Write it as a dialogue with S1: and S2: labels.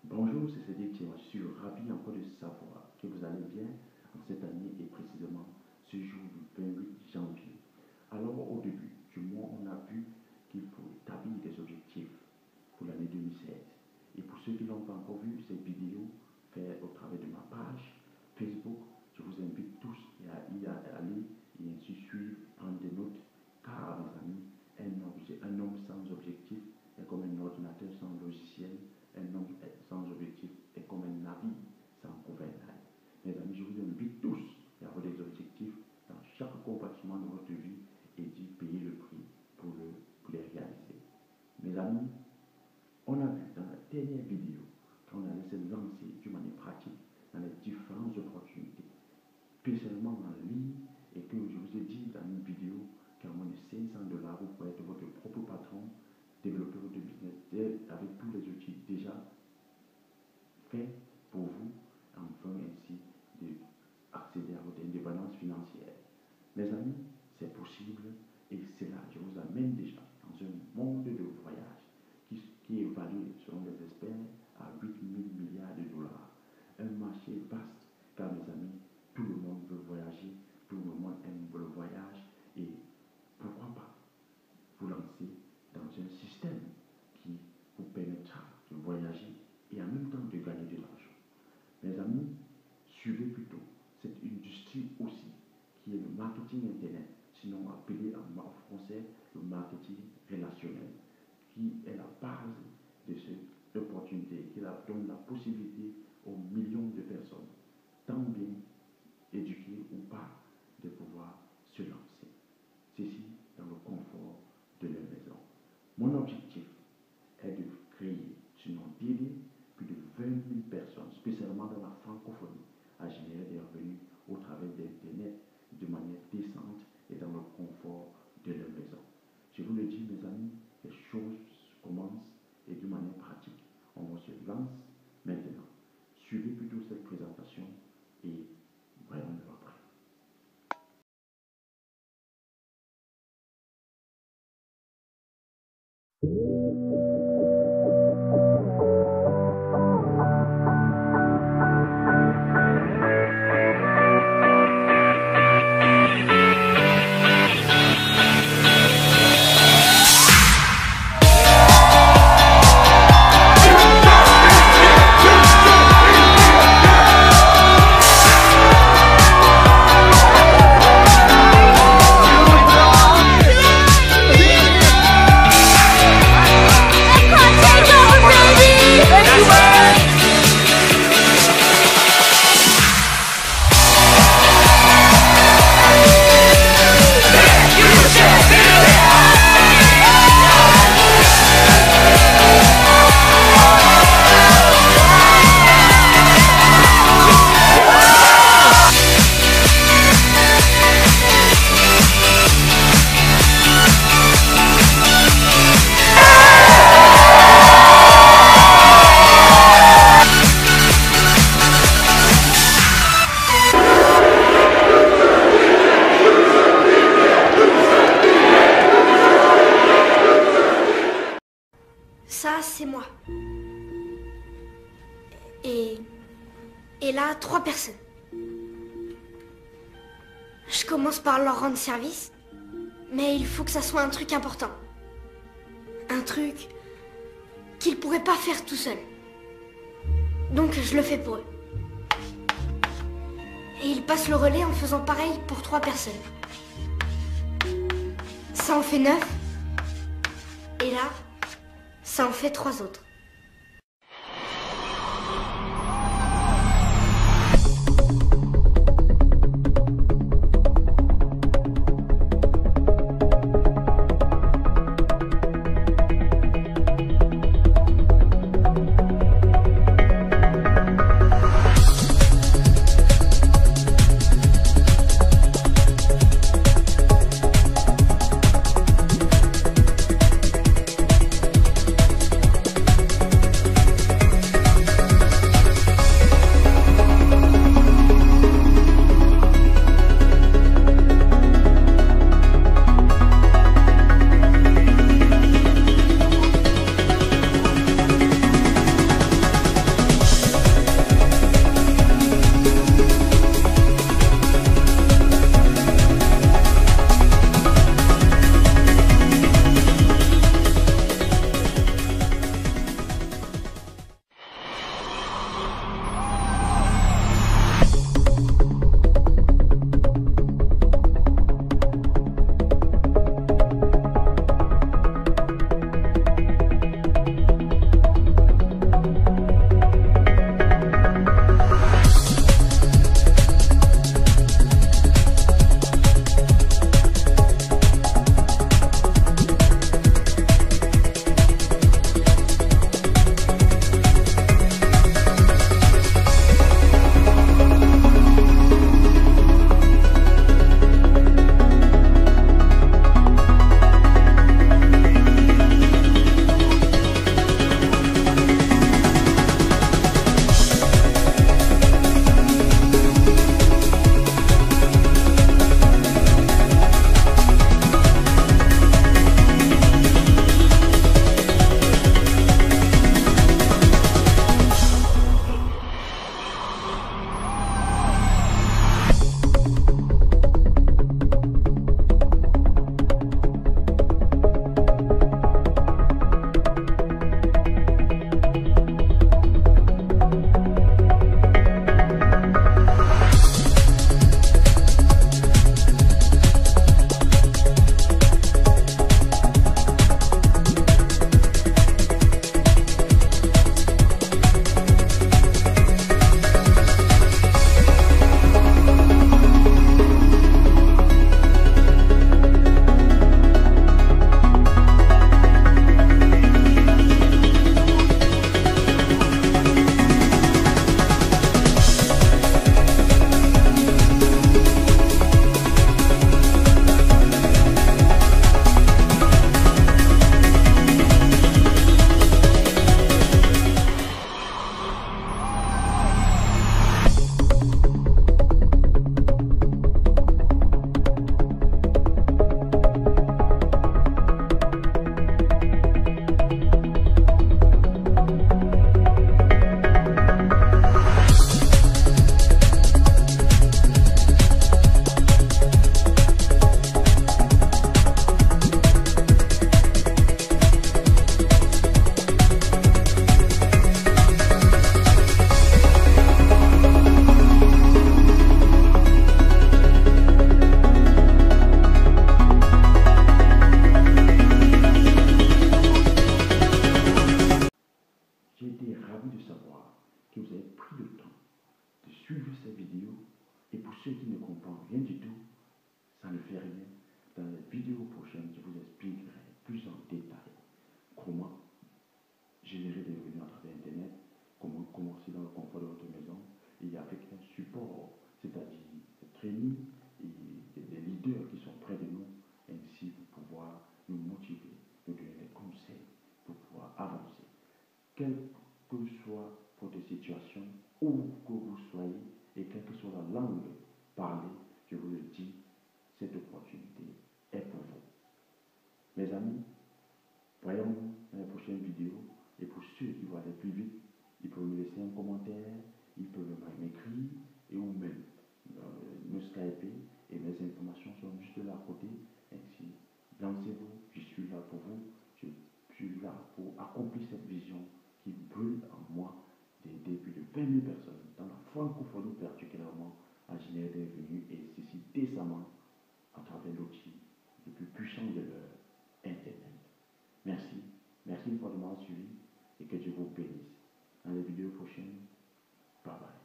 S1: Bonjour, c'est Cédric Thierry. Je suis ravi encore de savoir que vous allez bien en cette année et précisément ce jour du 28 janvier. Alors au début du mois, on a vu qu'il faut établir des objectifs pour l'année 2016. Et pour ceux qui n'ont pas encore vu cette vidéo faite au travers de ma page Facebook, je vous invite tous à y aller et ainsi suivre, prendre des notes, car mes amis, un homme sans objectif est comme un ordinateur sans logiciel. Un homme sans objectif est comme un navire sans gouvernail. Mes amis, je vous invite tous à avoir des objectifs dans chaque compartiment de votre vie et d'y payer le prix pour les réaliser. Mes amis, on a vu dans la dernière vidéo qu'on allait se lancer d'une manière pratique dans les différentes opportunités, spécialement en ligne, et que je vous ai dit dans une vidéo qu'à moins de $500, vous pouvez être votre propre patron, développer votre business avec tous les outils déjà faits pour vous, afin ainsi d'accéder à votre indépendance financière. Mes amis, c'est possible et c'est là, je vous amène déjà dans un monde de voyage qui est évalué selon les experts à 8 000 milliards de dollars. Un marché vaste car mes amis, tout le monde veut voyager, tout le monde aime le voyage et pourquoi pas vous lancer dans un système qui vous permettra de voyager et en même temps de gagner de l'argent. Mes amis, suivez plutôt cette industrie aussi qui est le marketing internet, sinon appelé en français le marketing relationnel, qui est la base de cette opportunité, qui donne la possibilité aux millions de personnes, tant bien éduquées ou pas, de pouvoir se lancer. Ceci dans le confort de leur maison. Mon objectif est de créer, sinon d'aider plus de 20 000 personnes, spécialement dans la francophonie, à générer des revenus au travers d'Internet de manière décente et dans le confort de leur maison. Je vous le dis, mes amis, les choses commencent et de manière pratique. On se lance maintenant. Suivez plutôt cette présentation et voyons le après.
S2: Ça, c'est moi. Et là, 3 personnes. Je commence par leur rendre service, mais il faut que ça soit un truc important. Un truc qu'ils ne pourraient pas faire tout seuls. Donc, je le fais pour eux. Et ils passent le relais en faisant pareil pour 3 personnes. Ça en fait 9. Et là, ça en fait 3 autres.
S1: J'ai été ravi de savoir que vous avez pris le temps de suivre cette vidéo. Et pour ceux qui ne comprennent rien du tout, ça ne fait rien. Dans la vidéo prochaine, je vous expliquerai plus en détail comment générer des revenus à travers Internet, comment commencer dans le confort de votre maison et avec un support, c'est-à-dire des trainings et des leaders qui sont près de nous, ainsi pour pouvoir nous motiver, nous donner des conseils pour pouvoir avancer. Quelle que soit votre situation, où que vous soyez et quelle que soit la langue parlée, je vous le dis, cette opportunité est pour vous. Mes amis, voyons-nous dans les prochaines vidéos. Et pour ceux qui vont aller plus vite, ils peuvent me laisser un commentaire, ils peuvent m'écrire et ou même me skyper et mes informations sont juste là à côté. Ainsi, lancez-vous, je suis là pour vous, je suis là pour accomplir cette vision qui brûle en moi d'aider plus de 20 000 personnes dans la francophonie particulièrement à générer des revenus et ceci décemment à travers l'outil le plus puissant de leur Internet. Merci. Merci une fois de m'avoir suivi et que Dieu vous bénisse. Dans les vidéos prochaines, bye bye.